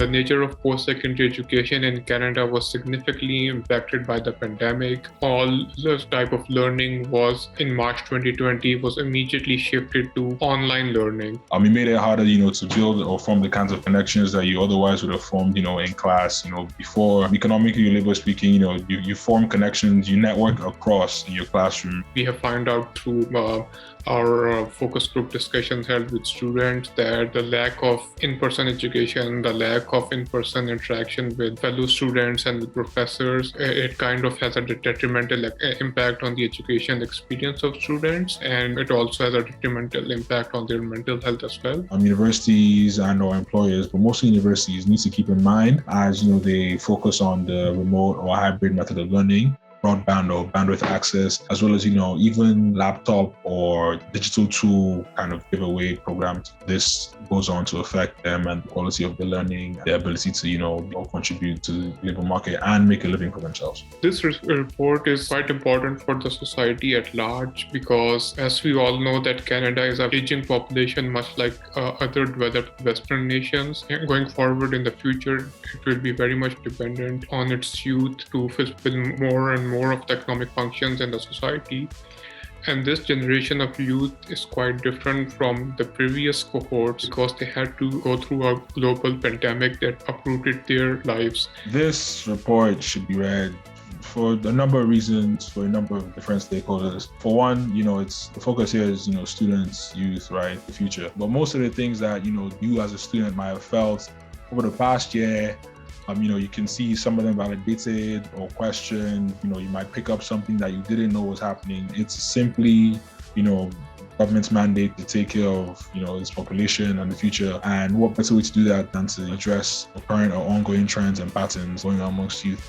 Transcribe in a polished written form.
The nature of post-secondary education in Canada was significantly impacted by the pandemic. All this type of learning was in March 2020 was immediately shifted to online learning. It made it harder, to build or form the kinds of connections that you otherwise would have formed, in class. Before economically labor speaking, you form connections, you network across in your classroom. We have found out through our focus group discussions held with students that the lack of in-person education, the lack of in-person interaction with fellow students and with professors, it kind of has a detrimental impact on the education experience of students, and it also has a detrimental impact on their mental health as well. Universities and or employers, but mostly universities, need to keep in mind as they focus on the remote or hybrid method of learning, broadband or bandwidth access, as well as, even laptop or digital tool kind of giveaway programs. This goes on to affect them and the quality of the learning, their ability to, contribute to the labor market and make a living for themselves. This report is quite important for the society at large because, as we all know, that Canada is an aging population, much like other developed Western nations. And going forward in the future, it will be very much dependent on its youth to fulfill more and more of the economic functions in the society. And this generation of youth is quite different from the previous cohorts because they had to go through a global pandemic that uprooted their lives. This report should be read for a number of reasons, for a number of different stakeholders. For one, it's the focus here is, students, youth, right, the future. But most of the things that, you as a student might have felt over the past year, you can see some of them validated or questioned. You might pick up something that you didn't know was happening. It's simply, government's mandate to take care of, its population and the future. And what better way to do that than to address the current or ongoing trends and patterns going on amongst youth.